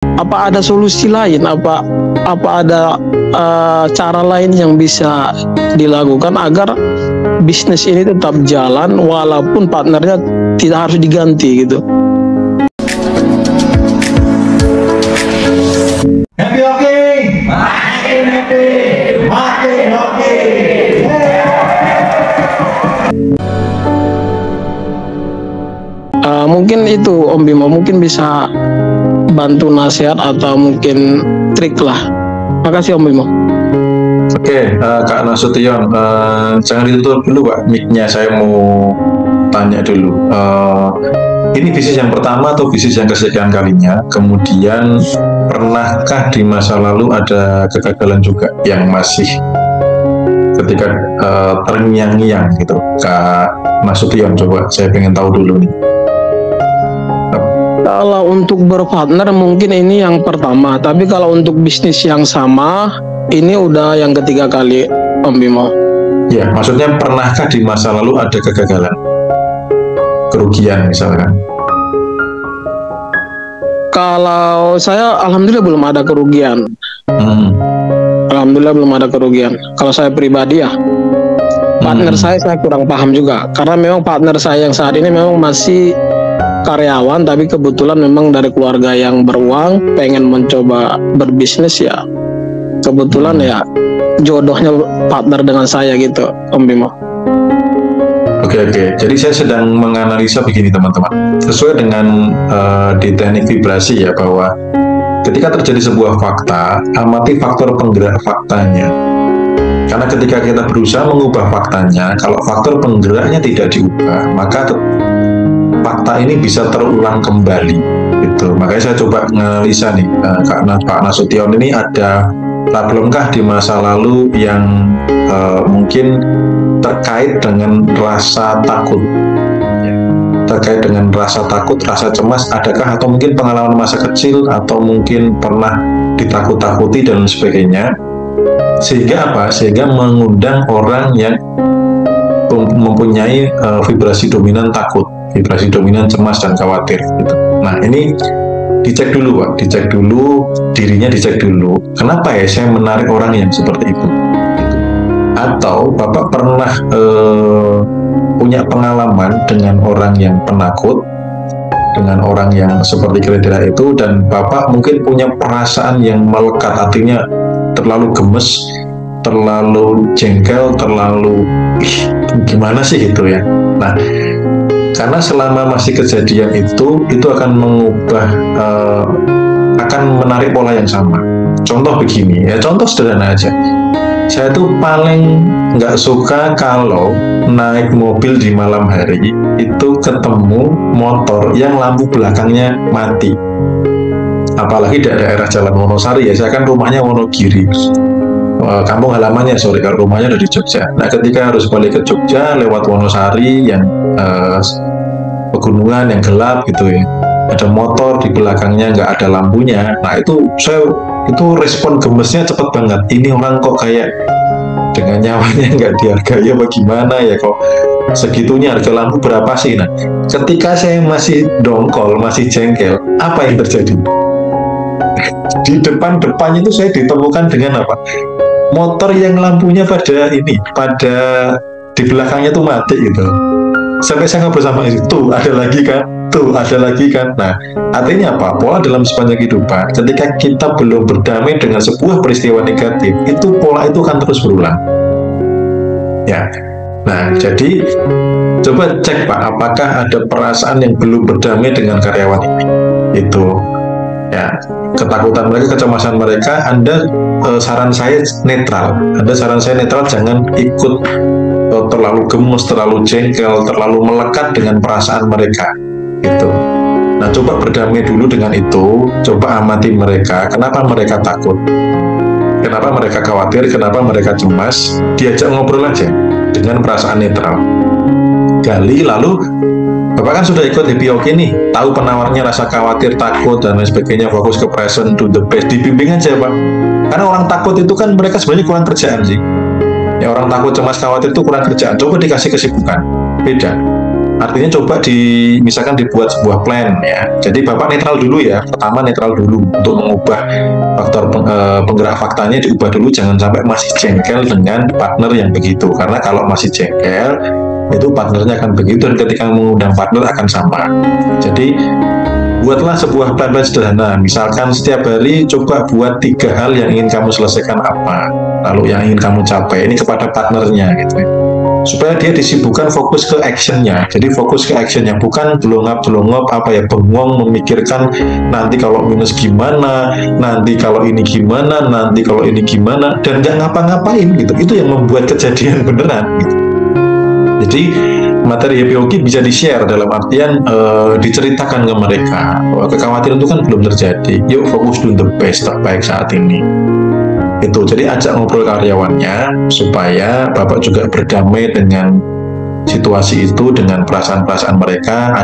Apa ada solusi lain? Apa ada cara lain yang bisa dilakukan agar bisnis ini tetap jalan walaupun partnernya tidak harus diganti gitu? Happy hockey, makin happy, makin hockey. Mungkin itu Om Bimo, mungkin bisa bantu nasihat atau mungkin trik lah. Makasih Om Bimo. Oke, Kak Nasution, jangan ditutup dulu Pak mic-nya, saya mau tanya dulu. Ini bisnis yang pertama atau bisnis yang kesekian kalinya? Kemudian pernahkah di masa lalu ada kegagalan juga yang masih ketika terngiang-ngiang gitu? Kak Nasution, coba saya pengen tahu dulu nih. Kalau untuk berpartner mungkin ini yang pertama, tapi kalau untuk bisnis yang sama ini udah yang ketiga kali Om Bimo. Ya, maksudnya pernahkah di masa lalu ada kegagalan? Kerugian misalkan? Kalau saya alhamdulillah belum ada kerugian. Alhamdulillah belum ada kerugian. Kalau saya pribadi ya, partner saya kurang paham juga, karena memang partner saya yang saat ini memang masih karyawan, tapi kebetulan memang dari keluarga yang beruang, pengen mencoba berbisnis ya. Kebetulan ya jodohnya partner dengan saya gitu, Om Bimo. Oke. Jadi saya sedang menganalisa begini teman-teman. Sesuai dengan di teknik vibrasi ya, bahwa ketika terjadi sebuah fakta, amati faktor penggerak faktanya. Karena ketika kita berusaha mengubah faktanya, kalau faktor penggeraknya tidak diubah, maka fakta ini bisa terulang kembali gitu. Makanya saya coba menganalisa nih, karena Pak Nasution ini ada problemkah di masa lalu yang mungkin terkait dengan rasa takut, terkait dengan rasa takut, rasa cemas, adakah, atau mungkin pengalaman masa kecil, atau mungkin pernah ditakut-takuti dan sebagainya, sehingga apa? Sehingga mengundang orang yang mempunyai vibrasi dominan takut, vibrasi dominan cemas dan khawatir gitu. Nah ini dicek dulu Pak, dicek dulu dirinya, dicek dulu kenapa ya saya menarik orang yang seperti itu gitu. Atau Bapak pernah punya pengalaman dengan orang yang penakut, dengan orang yang seperti kriteria itu, dan Bapak mungkin punya perasaan yang melekat, artinya terlalu gemes, terlalu jengkel, terlalu gimana sih itu ya. Nah, karena selama masih kejadian itu akan mengubah, akan menarik pola yang sama. Contoh begini ya, contoh sederhana aja. Saya tuh paling nggak suka kalau naik mobil di malam hari itu ketemu motor yang lampu belakangnya mati. Apalagi di daerah Jalan Wonosari ya, saya kan rumahnya Wonogiri. Kampung halamannya, kalau rumahnya ada di Jogja. Nah, ketika harus balik ke Jogja lewat Wonosari yang pegunungan yang gelap gitu ya, ada motor di belakangnya nggak ada lampunya. Nah itu respon gemesnya cepet banget. Ini orang kok kayak dengan nyawanya nggak dihargai apa gimana ya, kok segitunya, harga lampu berapa sih? Nah ketika saya masih dongkol, masih jengkel, apa yang terjadi? Di depannya itu saya ditemukan dengan apa? Motor yang lampunya pada di belakangnya tuh mati gitu. Sampai saya ngobrol sama itu, tuh ada lagi kan. Nah, artinya apa? Pola dalam sepanjang kehidupan, ketika kita belum berdamai dengan sebuah peristiwa negatif, itu pola itu akan terus berulang. Ya. Nah, jadi coba cek Pak, apakah ada perasaan yang belum berdamai dengan karyawan ini? Itu ya, ketakutan mereka, kecemasan mereka. Saran saya netral. Jangan ikut terlalu gemes, terlalu jengkel, terlalu melekat dengan perasaan mereka gitu. Nah, coba berdamai dulu dengan itu, coba amati mereka, kenapa mereka takut, kenapa mereka khawatir, kenapa mereka cemas, diajak ngobrol aja dengan perasaan netral. Gali, lalu Bapak kan sudah ikut Happy Hockey nih, tahu penawarnya, rasa khawatir, takut, dan lain sebagainya, fokus ke present, to the best, dibimbing aja Pak. Karena orang takut itu kan mereka sebenarnya kurang kerjaan sih. Ya, orang takut, cemas, khawatir itu kurang kerjaan. Coba dikasih kesibukan, beda. Artinya coba misalkan dibuat sebuah plan ya. Jadi Bapak netral dulu ya. Pertama netral dulu untuk mengubah faktor penggerak faktanya, diubah dulu, jangan sampai masih jengkel dengan partner yang begitu. Karena kalau masih jengkel itu partnernya akan begitu, dan ketika mengundang partner akan sama. Jadi buatlah sebuah plan-plan sederhana. Misalkan setiap hari coba buat 3 hal yang ingin kamu selesaikan apa, lalu yang ingin kamu capai ini kepada partnernya gitu ya. Supaya dia disibukkan fokus ke actionnya. Jadi fokus ke actionnya, bukan belongap bengong memikirkan nanti kalau minus gimana, nanti kalau ini gimana, nanti kalau ini gimana, dan nggak ngapa-ngapain gitu. Itu yang membuat kejadian beneran gitu. Jadi materi happy hoki bisa di-share dalam artian diceritakan ke mereka bahwa kekhawatiran itu kan belum terjadi. Yuk fokus do the best, terbaik saat ini. Itu. Jadi ajak ngobrol karyawannya supaya Bapak juga berdamai dengan situasi itu, dengan perasaan-perasaan mereka,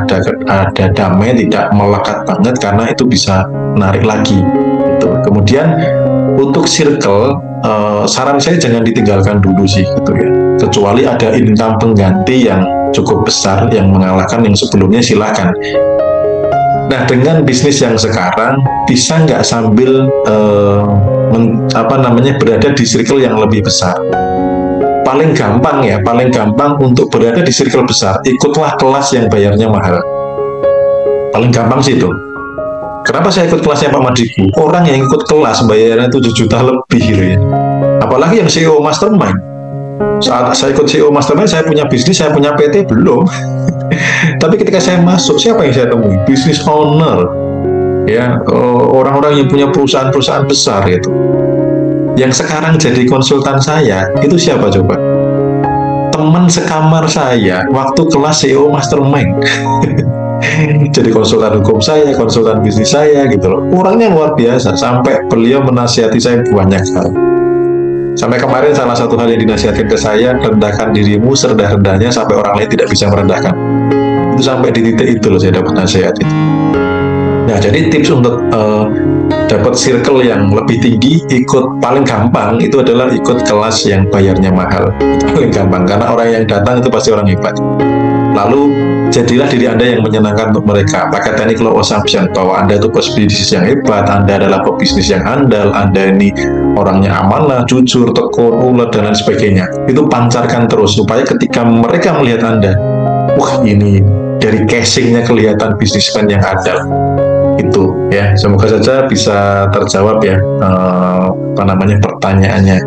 ada damai, tidak melekat banget, karena itu bisa menarik lagi. Gitu. Kemudian untuk circle, saran saya jangan ditinggalkan dulu sih gitu ya. Kecuali ada income pengganti yang cukup besar yang mengalahkan yang sebelumnya, silakan. Nah, dengan bisnis yang sekarang bisa nggak sambil berada di circle yang lebih besar? Paling gampang untuk berada di circle besar, ikutlah kelas yang bayarnya mahal. Paling gampang sih itu. Kenapa saya ikut kelasnya Pak Madiku? Orang yang ikut kelas bayarnya 7 juta lebih gitu ya. Apalagi yang CEO Mastermind. Saat saya ikut CEO Mastermind, saya punya bisnis, saya punya PT belum. Tapi ketika saya masuk, siapa yang saya temui? Business owner, ya, orang-orang yang punya perusahaan-perusahaan besar gitu. Yang sekarang jadi konsultan saya itu siapa coba? Teman sekamar saya waktu kelas CEO Mastermind. Jadi konsultan hukum saya, konsultan bisnis saya gitu loh. Orangnya luar biasa, sampai beliau menasihati saya banyak hal. Sampai kemarin salah satu hal yang dinasihatkan ke saya, rendahkan dirimu serendah-rendahnya sampai orang lain tidak bisa merendahkan. Itu sampai di titik itu loh saya dapat nasihat itu. Nah, jadi tips untuk dapat circle yang lebih tinggi, paling gampang itu adalah ikut kelas yang bayarnya mahal. Itu paling gampang, karena orang yang datang itu pasti orang hebat. Lalu jadilah diri Anda yang menyenangkan untuk mereka. Pakai teknik law assumption bahwa Anda itu pebisnis yang hebat, Anda adalah pebisnis yang handal, Anda ini orangnya amanah, jujur, tekun, ulet, dan lain sebagainya. Itu pancarkan terus supaya ketika mereka melihat Anda, wah ini dari casingnya kelihatan bisnismen yang handal. Itu ya, semoga saja bisa terjawab ya pertanyaannya.